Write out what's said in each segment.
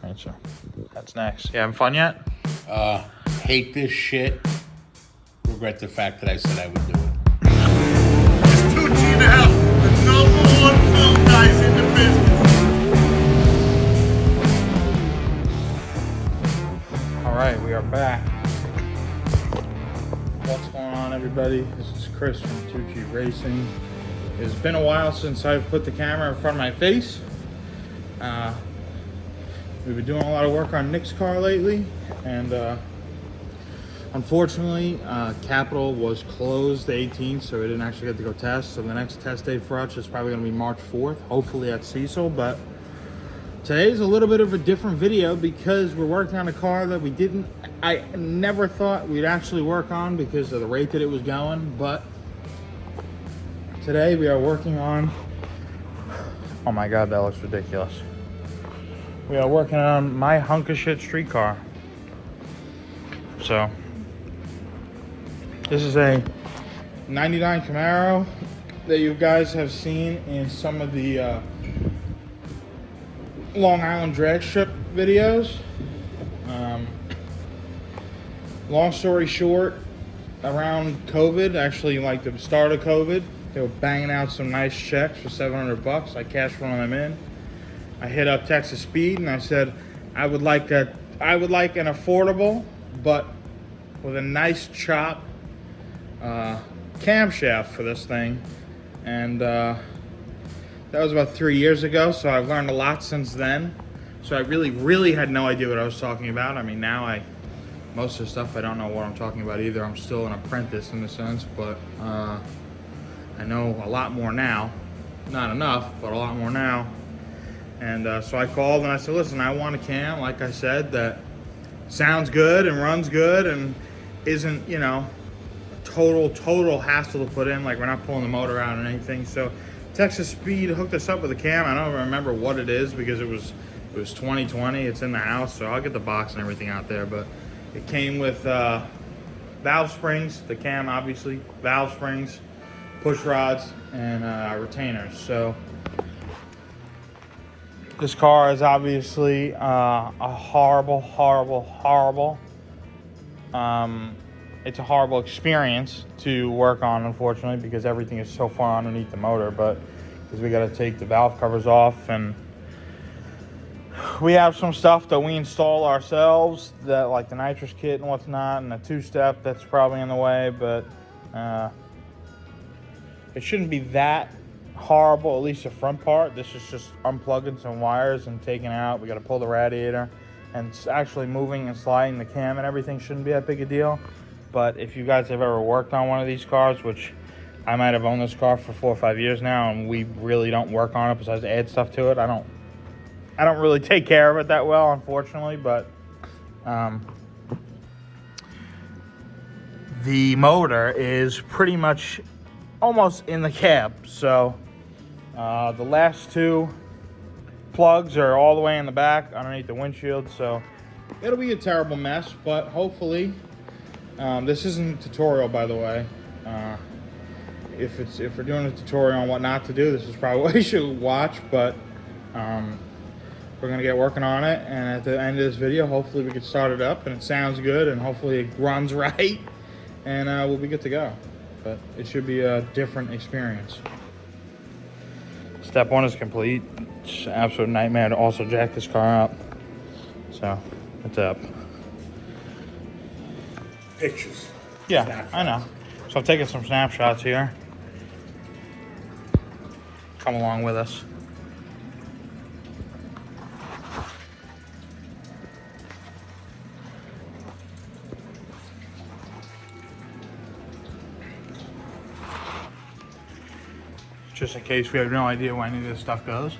Right, so that's next. You having fun yet? Hate this shit. Regret the fact that I said I would do it. It's Tucci in the house, the #1 film guys in the business. All right, we are back. What's going on, everybody? This is Chris from TUCCI Racing. It's been a while since I've put the camera in front of my face. We've been doing a lot of work on Nick's car lately, and unfortunately, Capital was closed the 18th, so we didn't actually get to go test. So the next test date for us is probably going to be March 4th, hopefully at Cecil. But today's a little bit of a different video because we're working on a car that I never thought we'd actually work on because of the rate that it was going. But today we are working on, oh my God, that looks ridiculous. We are working on my hunk of shit street car. So this is a 99 Camaro that you guys have seen in some of the Long Island drag strip videos. Long story short, around COVID, actually like the start of COVID, they were banging out some nice checks for $700. I cashed one of them in. I hit up Texas Speed and I said I would like an affordable but with a nice chop camshaft for this thing, and that was about 3 years ago, so I've learned a lot since then. So I really had no idea what I was talking about. I mean, now most of the stuff I don't know what I'm talking about either. I'm still an apprentice in a sense, but I know a lot more now. Not enough, but a lot more now. And so I called and I said, listen, I want a cam, like I said, that sounds good and runs good and isn't, you know, total hassle to put in. Like, we're not pulling the motor out or anything. So Texas Speed hooked us up with a cam. I don't remember what it is because it was 2020. It's in the house, so I'll get the box and everything out there. But it came with valve springs, the cam obviously, valve springs, push rods, and retainers. So this car is obviously a horrible. It's a horrible experience to work on, unfortunately, because everything is so far underneath the motor. But because we got to take the valve covers off, and we have some stuff that we install ourselves, that like the nitrous kit and whatnot, and a two-step that's probably in the way. But it shouldn't be that horrible, at least the front part. This is just unplugging some wires and taking out. We got to pull the radiator, and it's actually moving and sliding the cam and everything shouldn't be that big a deal. But if you guys have ever worked on one of these cars, which I might have owned this car for 4 or 5 years now, and we really don't work on it besides add stuff to it. I don't really take care of it that well, unfortunately. But the motor is pretty much almost in the cab. So the last two plugs are all the way in the back underneath the windshield. So it'll be a terrible mess, but hopefully, this isn't a tutorial, by the way. If we're doing a tutorial on what not to do, this is probably what you should watch. But we're gonna get working on it, and at the end of this video, hopefully we can start it up and it sounds good, and hopefully it runs right, and we'll be good to go. But it should be a different experience. Step one is complete. It's an absolute nightmare to also jack this car up. So it's up. Pictures. Yeah, Snapshots. I know. So I've taken some snapshots here. Come along with us. Just in case we have no idea where any of this stuff goes.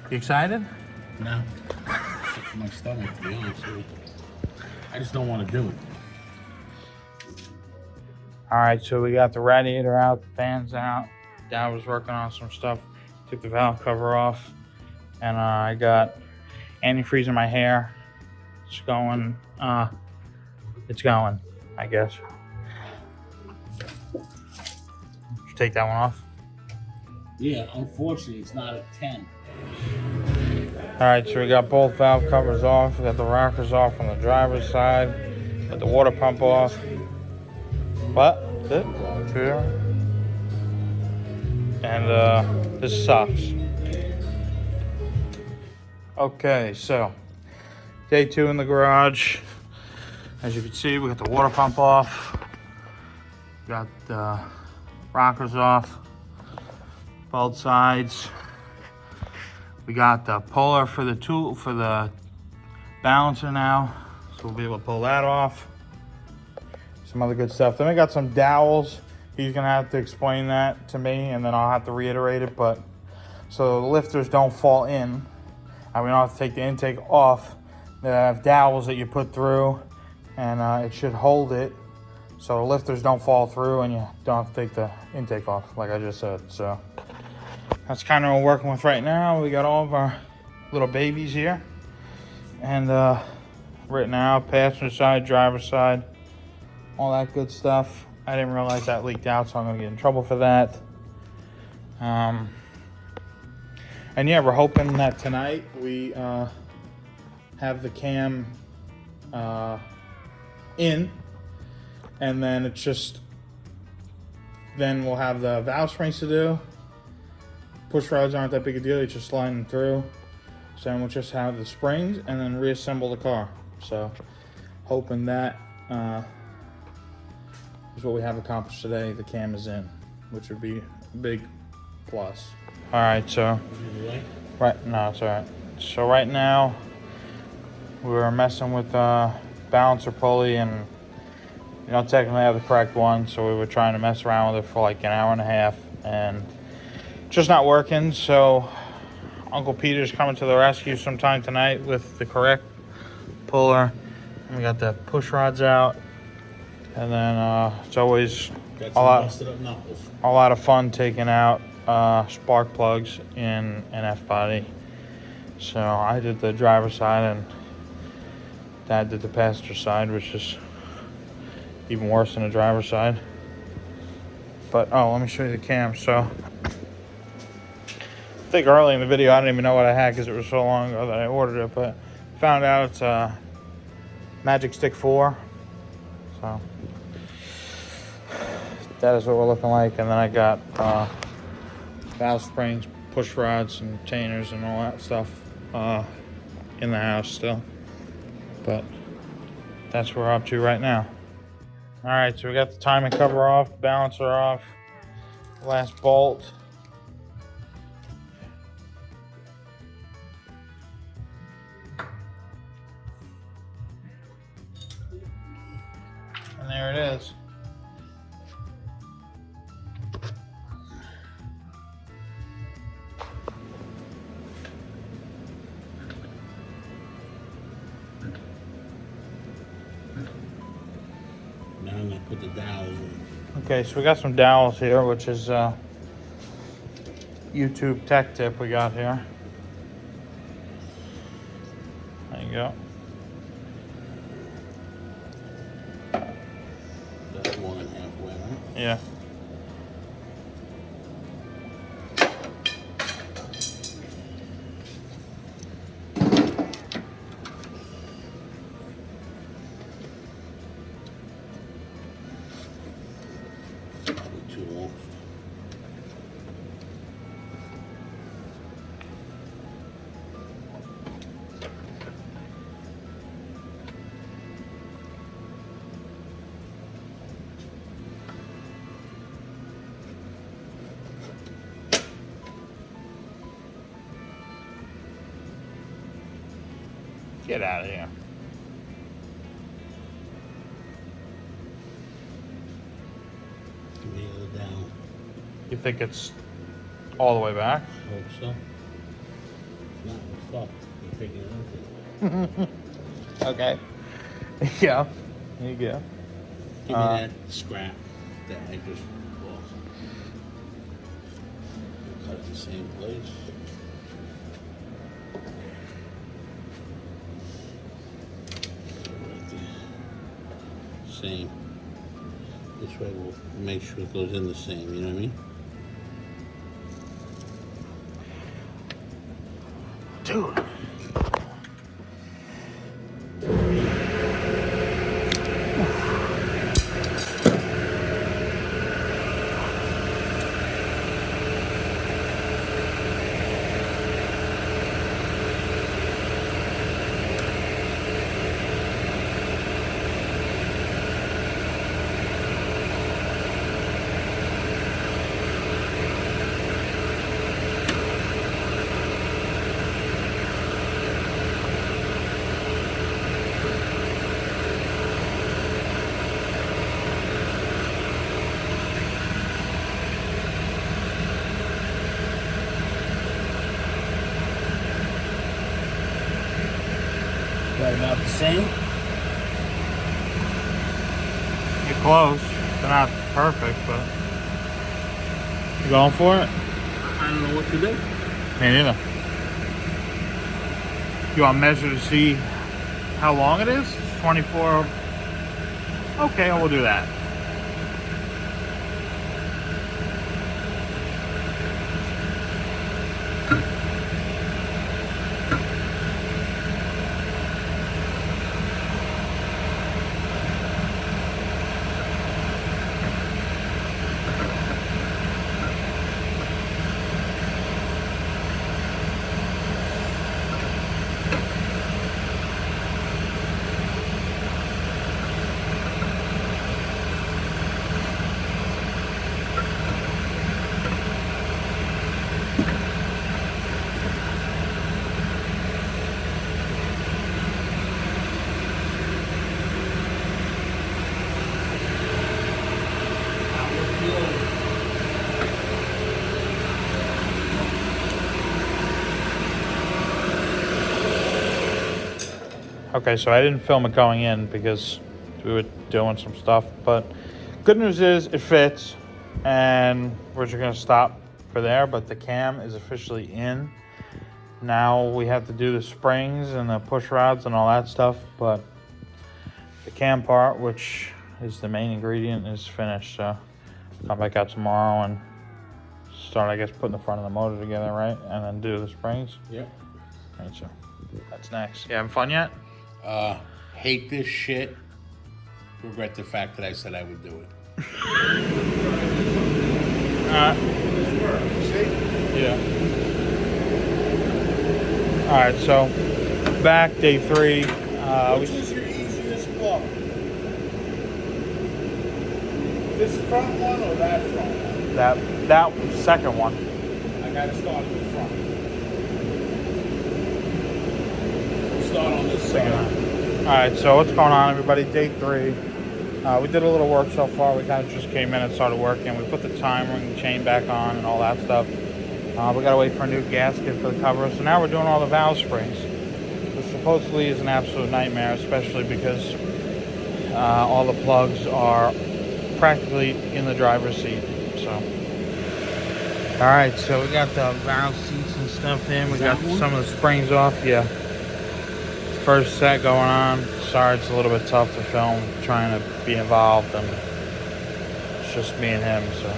You excited? No. Sick to my stomach, to be honest with you. I just don't want to do it. All right, so we got the radiator out, the fans out. Dad was working on some stuff. Took the valve cover off, and I got antifreeze in my hair. It's going. It's going, I guess. Did you take that one off? Yeah, unfortunately, it's not a 10. All right, so we got both valve covers off. We got the rockers off on the driver's side. Got the water pump off. What? That's it? True. And this sucks. Okay, so day 2 in the garage. As you can see, we got the water pump off. Got the rockers off, both sides. We got the puller for the tool for the balancer now, so we'll be able to pull that off. Some other good stuff. Then we got some dowels. He's gonna have to explain that to me, and then I'll have to reiterate it. But so the lifters don't fall in, and we don't have to take the intake off. They have dowels that you put through, and it should hold it, so the lifters don't fall through, and you don't have to take the intake off, like I just said. So that's kind of what we're working with right now. We got all of our little babies here, and written out, passenger side, driver's side, all that good stuff. I didn't realize that leaked out, so I'm gonna get in trouble for that. And yeah, we're hoping that tonight we have the cam in, and then it's just, then we'll have the valve springs to do. Push rods aren't that big a deal, you just slide them through. So then we'll just have the springs and then reassemble the car. So hoping that is what we have accomplished today. The cam is in, which would be a big plus. All right, so no, it's all right. So right now we're messing with the balancer pulley, and you don't technically have the correct one, so we were trying to mess around with it for like an hour and a half, and just not working. So Uncle Peter's coming to the rescue sometime tonight with the correct puller. And we got the push rods out, and then it's always a lot of fun taking out spark plugs in an F-body. So I did the driver's side, and Dad did the passenger side, which is even worse than the driver's side. But let me show you the cam. So I think early in the video I didn't even know what I had because it was so long ago that I ordered it, but found out it's a Magic Stick 4. So that is what we're looking like. And then I got valve springs, push rods, and retainers and all that stuff in the house still. But that's what we're up to right now. All right, so we got the timing cover off, the balancer off, last bolt. And there it is. Now I'm gonna put the dowels in. Okay, so we got some dowels here, which is YouTube tech tip we got here. There you go. That's more than halfway, right? Yeah. Probably too long. Get out of here. Give me the other down. You think it's all the way back? Hope so. If not, we're fucked. We're taking it with it. Okay. Yeah. There you go. Give me that scrap. that I just lost. Cut it the same place. Right there. Same. This way we'll make sure it goes in the same, you know what I mean? Dude. Right about the same. You're close. They're not perfect, but you going for it? I don't know what to do. Me neither. You want to measure to see how long it is? It's 24. Okay, we'll do that. Okay, so I didn't film it going in because we were doing some stuff, but good news is it fits, and we're just gonna stop for there, but the cam is officially in. Now we have to do the springs and the push rods and all that stuff, but the cam part, which is the main ingredient, is finished. So come back out tomorrow and start, I guess, putting the front of the motor together, right? And then do the springs. Yep. Right, so that's next. You having fun yet? Hate this shit. Regret the fact that I said I would do it. Yeah. All right, so back day 3. Which is your easiest block? This front one or that front one? that second one. I gotta start in the front. We'll start on this side. All right, so what's going on, everybody? Day 3. We did a little work so far. We kind of just came in and started working. We put the time ring chain back on and all that stuff. We gotta wait for a new gasket for the cover. So now we're doing all the valve springs, which supposedly is an absolute nightmare, especially because all the plugs are practically in the driver's seat. So, all right, so we got the valve seats and stuff in. We got some of the springs off. Yeah. First set going on. Sorry, it's a little bit tough to film, trying to be involved, and it's just me and him. So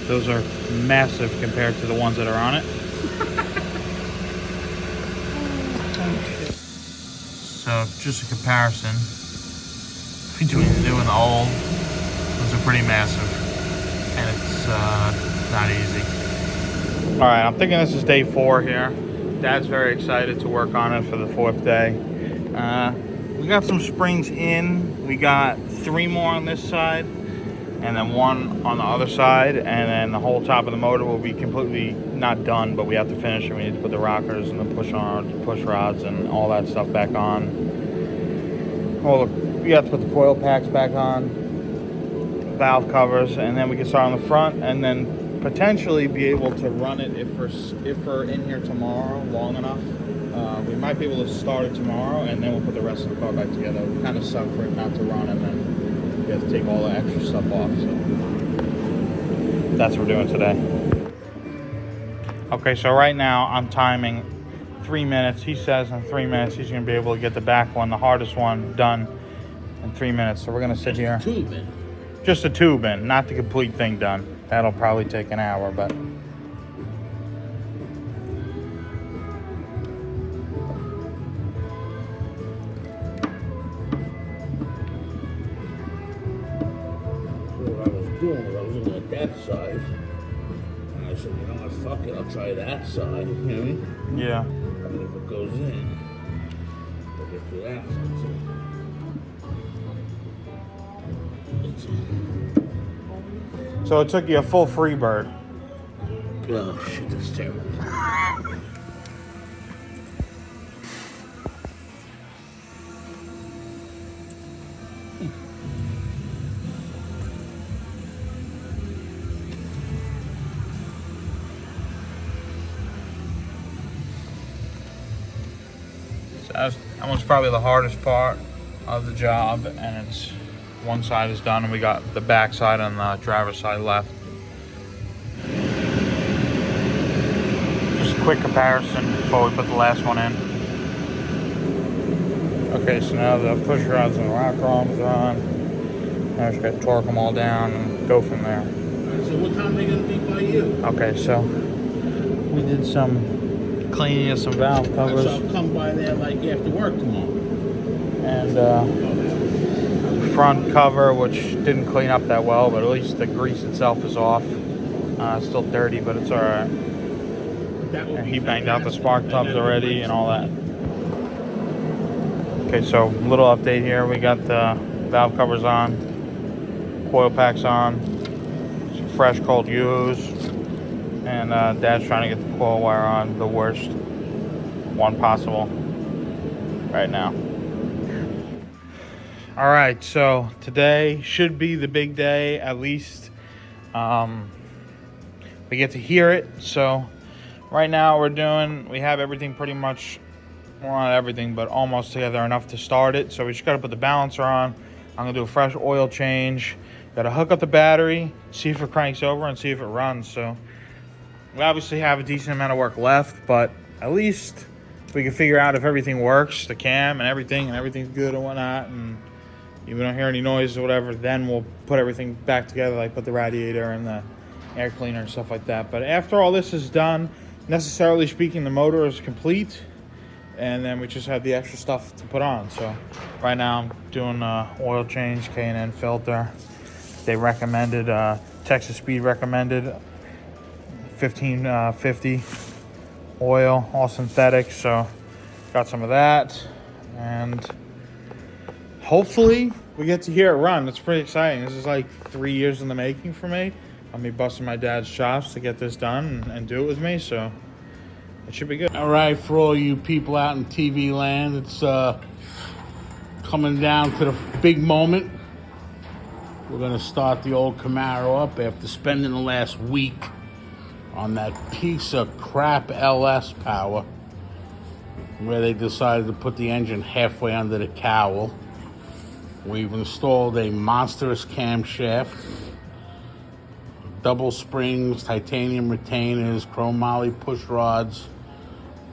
those are massive compared to the ones that are on it. So just a comparison between the new and the old. Those are pretty massive, and it's not easy. All right, I'm thinking this is day 4 here. Dad's very excited to work on it for the 4th day. We got some springs in. We got 3 more on this side, and then 1 on the other side, and then the whole top of the motor will be completely not done, but we have to finish it. We need to put the rockers and the push rods and all that stuff back on. We have to put the coil packs back on, valve covers, and then we can start on the front, and then potentially be able to run it if we're in here tomorrow long enough. We might be able to start it tomorrow, and then we'll put the rest of the car back together. We kind of suck for it not to run, and then We have to take all the extra stuff off, so that's what we're doing today. Okay, so right now I'm timing 3 minutes. He says in 3 minutes he's gonna be able to get the back one, the hardest one, done in 3 minutes. So we're gonna sit here. Tube in. Just a tube in, not the complete thing done. That'll probably take an hour, but. What I was doing was I was looking at that side. And I said, you know what, fuck it, I'll try that side. You know what I mean? Yeah. And if it goes in, I'll get to that side too. It's in. So it took you a full free bird. Oh shit, that's terrible. So that was probably the hardest part of the job, and it's one side is done, and we got the back side and the driver's side left. Just a quick comparison before we put the last one in. Okay, so now the push rods and the rock arms are on. Now I just got to torque them all down and go from there. Alright, so what time are they gonna be by you? Okay, so we did some cleaning of some valve covers. So I'll come by there like after work tomorrow. And front cover, which didn't clean up that well, but at least the grease itself is off. It's still dirty, but it's all right. And he banged out the spark tubs already and all that. Okay, so little update here. We got the valve covers on, coil packs on, some fresh cold Yoo-hoos, and Dad's trying to get the coil wire on, the worst one possible right now. All right, so today should be the big day, at least. We get to hear it. So right now we have everything pretty much, well, not everything, but almost together enough to start it. So we just got to put the balancer on. I'm gonna do a fresh oil change. Got to hook up the battery, see if it cranks over, and see if it runs. So we obviously have a decent amount of work left, but at least we can figure out if everything works, the cam and everything's good and whatnot, and if we don't hear any noise or whatever, then we'll put everything back together, like put the radiator and the air cleaner and stuff like that. But after all this is done, necessarily speaking, the motor is complete, and then we just have the extra stuff to put on. So right now I'm doing oil change, K&N filter. They recommended, Texas Speed recommended 1550 oil, all synthetic. So got some of that, and hopefully we get to hear it run. It's pretty exciting. This is like 3 years in the making for me. I'll be busting my dad's chops to get this done and do it with me, so it should be good. All right, for all you people out in TV land, it's coming down to the big moment. We're gonna start the old Camaro up after spending the last week on that piece of crap LS power, where they decided to put the engine halfway under the cowl. We've installed a monstrous camshaft, double springs, titanium retainers, chromoly push rods,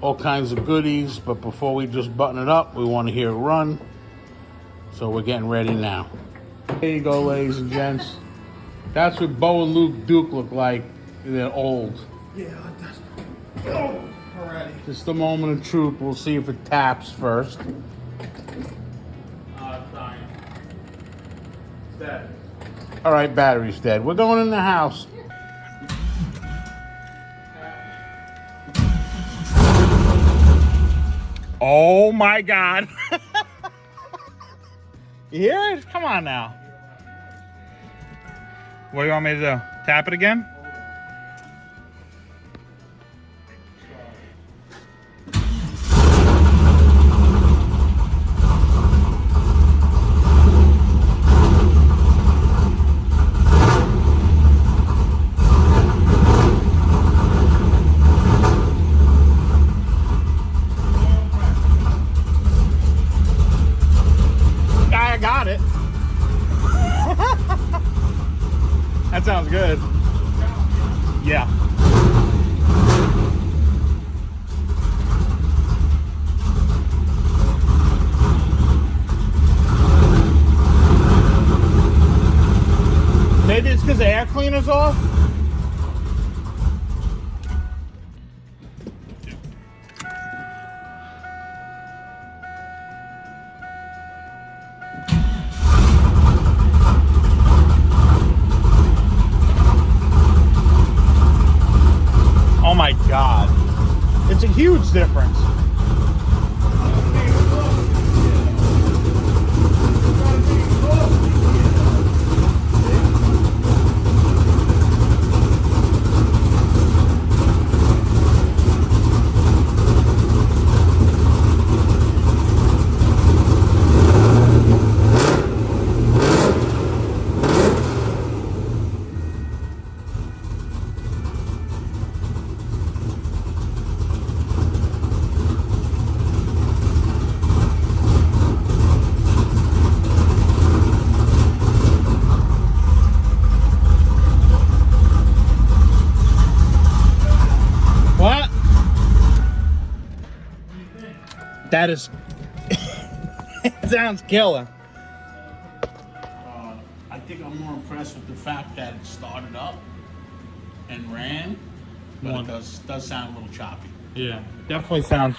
all kinds of goodies. But before we just button it up, we want to hear it run. So we're getting ready now. There you go, ladies and gents. That's what Bo and Luke Duke look like. They're old. Yeah, that's... Oh, already. Just a moment of truth. We'll see if it taps first. It's dying. It's dead. All right, battery's dead. We're going in the house. Oh my God. You hear it? Come on now. What do you want me to do? Tap it again? I got it. good. Yeah. Maybe it's because the air cleaner's off. Oh my God. It's a huge difference. What? That is. It sounds killer. I think I'm more impressed with the fact that it started up and ran, but it does sound a little choppy. Yeah, definitely sounds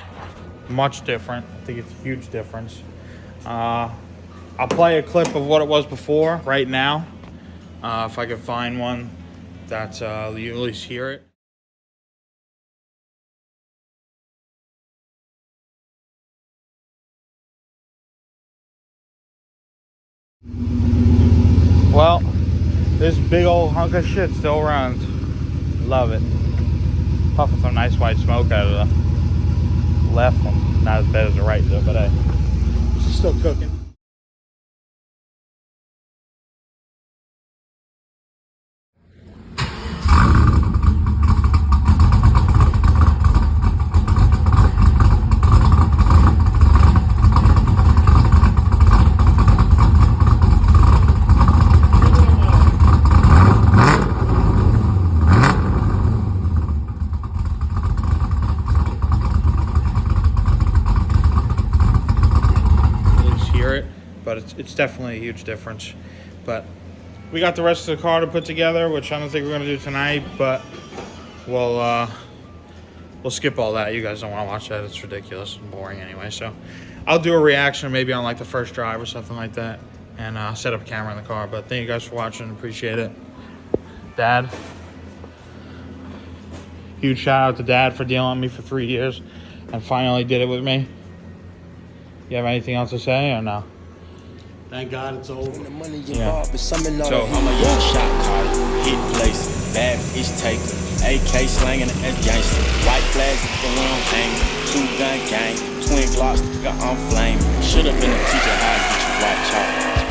much different. I think it's a huge difference. I'll play a clip of what it was before right now, if I can find one that you at least hear it. Well, this big old hunk of shit still runs. Love it. Puffing some nice white smoke out of the left one. Not as bad as the right though, but hey, it's still cooking. But it's definitely a huge difference. But we got the rest of the car to put together, which I don't think we're gonna do tonight, but we'll skip all that. You guys don't want to watch that. It's ridiculous and boring anyway. So I'll do a reaction maybe on like the first drive or something like that, and set up a camera in the car. But thank you guys for watching. Appreciate it. Dad, huge shout out to Dad for dealing with me for 3 years and finally did it with me. You have anything else to say or no? Thank God it's over. Yeah. So I'm a young shot caller, hit place, bad bitch taker, AK slanging as gangster, white flags when I'm hanging, 2-gun gang, twin Glocks, I'm flaming. Should've been a teacher how to get you white chalk.